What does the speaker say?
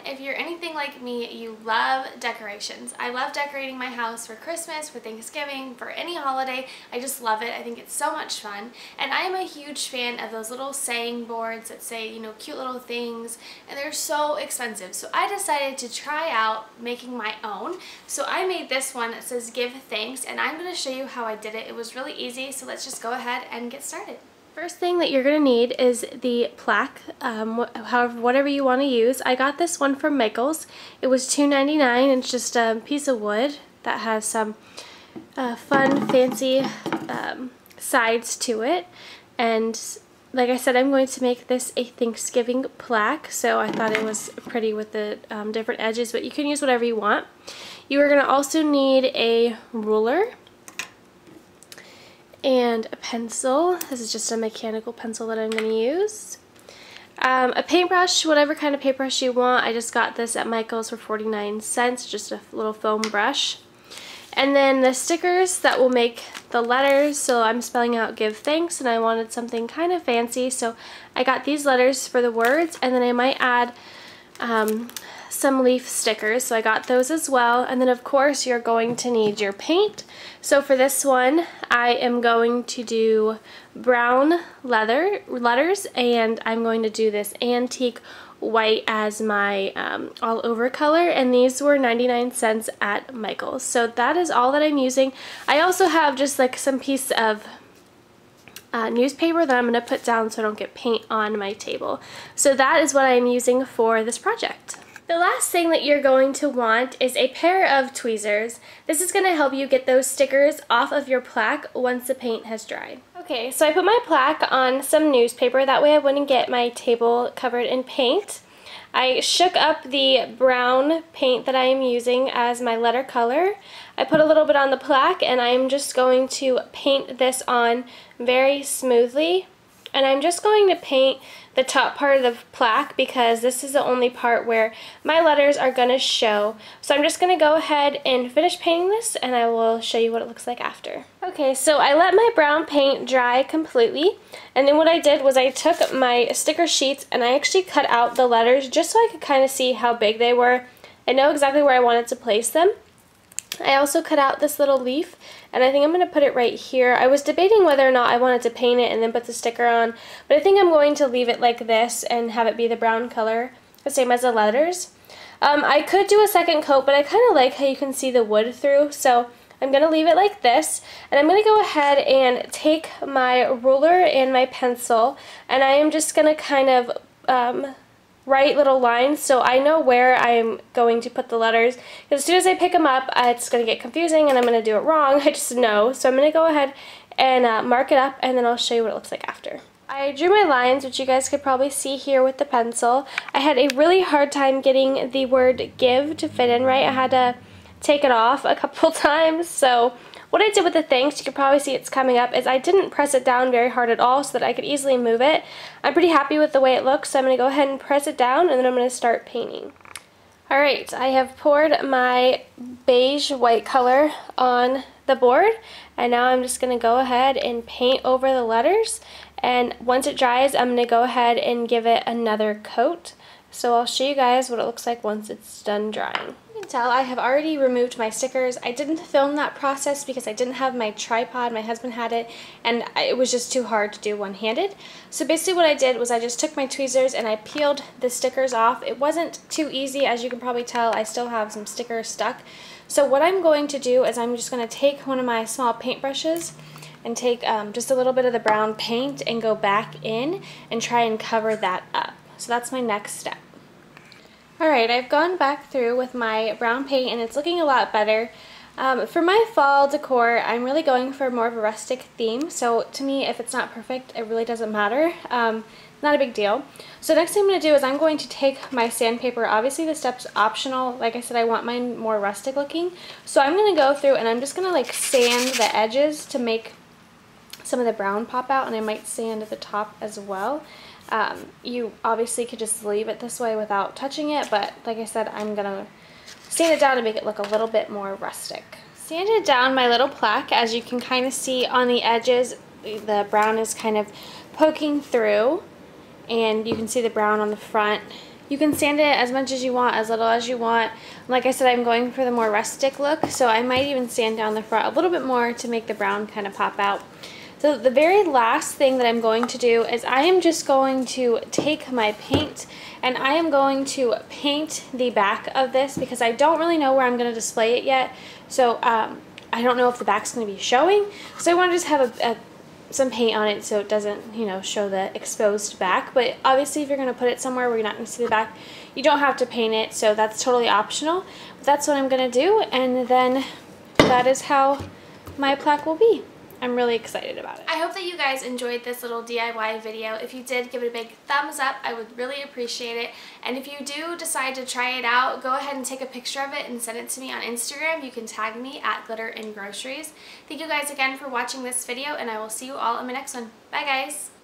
if you're anything like me, you love decorations. I love decorating my house for Christmas, for Thanksgiving, for any holiday. I just love it. I think it's so much fun. And I am a huge fan of those little saying boards that say, you know, cute little things, and they're so expensive. So I decided to try out making my own. So I made this one that says give thanks, and I'm going to show you how I did it. It was really easy, so let's just go ahead and get started. First thing that you're going to need is the plaque, whatever you want to use. I got this one from Michael's. It was $2.99. It's just a piece of wood that has some fun, fancy sides to it. And like I said, I'm going to make this a Thanksgiving plaque, so I thought it was pretty with the different edges, but you can use whatever you want. You are going to also need a ruler and a pencil. This is just a mechanical pencil that I'm going to use. A paintbrush, whatever kind of paintbrush you want. I just got this at Michael's for 49 cents, just a little foam brush. And then the stickers that will make the letters, so I'm spelling out give thanks, and I wanted something kind of fancy, so I got these letters for the words, and then I might add some leaf stickers, so I got those as well. And then of course you're going to need your paint. So for this one I am going to do brown letters, and I'm going to do this antique white as my all over color, and these were 99 cents at Michael's. So that is all that I'm using. I also have just like some piece of newspaper that I'm going to put down so I don't get paint on my table. So that is what I'm using for this project. The last thing that you're going to want is a pair of tweezers. This is going to help you get those stickers off of your plaque once the paint has dried. Okay, so I put my plaque on some newspaper, that way I wouldn't get my table covered in paint. I shook up the brown paint that I am using as my letter color. I put a little bit on the plaque, and I'm just going to paint this on very smoothly. And I'm just going to paint the top part of the plaque because this is the only part where my letters are going to show. So I'm just going to go ahead and finish painting this, and I will show you what it looks like after. Okay, so I let my brown paint dry completely, and then what I did was I took my sticker sheets and I actually cut out the letters just so I could kind of see how big they were and know exactly where I wanted to place them. I also cut out this little leaf, and I think I'm going to put it right here. I was debating whether or not I wanted to paint it and then put the sticker on, but I think I'm going to leave it like this and have it be the brown color, the same as the letters. I could do a second coat, but I kind of like how you can see the wood through, so I'm going to leave it like this, and I'm going to go ahead and take my ruler and my pencil, and I am just going to kind of write little lines so I know where I'm going to put the letters, because as soon as I pick them up it's going to get confusing and I'm going to do it wrong. I just know. So I'm going to go ahead and mark it up, and then I'll show you what it looks like after. I drew my lines, which you guys could probably see here with the pencil. I had a really hard time getting the word give to fit in right. I had to take it off a couple times. So what I did with the thanks, you can probably see it's coming up, is I didn't press it down very hard at all so that I could easily move it. I'm pretty happy with the way it looks, so I'm going to go ahead and press it down, and then I'm going to start painting. Alright, I have poured my beige white color on the board, and now I'm just going to go ahead and paint over the letters, and once it dries I'm going to go ahead and give it another coat. So I'll show you guys what it looks like once it's done drying. Tell I have already removed my stickers. I didn't film that process because I didn't have my tripod. My husband had it, and it was just too hard to do one-handed. So basically what I did was I just took my tweezers and I peeled the stickers off. It wasn't too easy, as you can probably tell. I still have some stickers stuck. So what I'm going to do is I'm just going to take one of my small paintbrushes and take just a little bit of the brown paint and go back in and try and cover that up. So that's my next step. Alright, I've gone back through with my brown paint and it's looking a lot better. For my fall decor, I'm really going for more of a rustic theme, so to me, if it's not perfect, it really doesn't matter. Not a big deal. So next thing I'm going to do is I'm going to take my sandpaper. Obviously this step's optional. Like I said, I want mine more rustic looking. So I'm going to go through and I'm just going to like sand the edges to make some of the brown pop out, and I might sand at the top as well. You obviously could just leave it this way without touching it, but like I said, I'm gonna sand it down to make it look a little bit more rustic. Sanded down my little plaque. As you can kind of see on the edges, the brown is kind of poking through, and you can see the brown on the front You can sand it as much as you want, as little as you want. Like I said, I'm going for the more rustic look, so I might even sand down the front a little bit more to make the brown kind of pop out. So the very last thing that I'm going to do is I am just going to take my paint and I am going to paint the back of this because I don't really know where I'm going to display it yet. So I don't know if the back's going to be showing. So I want to just have some paint on it so it doesn't, you know, show the exposed back. But obviously if you're going to put it somewhere where you're not going to see the back, you don't have to paint it, so that's totally optional. But that's what I'm going to do, and then that is how my plaque will be. I'm really excited about it. I hope that you guys enjoyed this little DIY video. If you did, give it a big thumbs up. I would really appreciate it. And if you do decide to try it out, go ahead and take a picture of it and send it to me on Instagram. You can tag me at GlitterAndGroceries. Thank you guys again for watching this video, and I will see you all in my next one. Bye guys!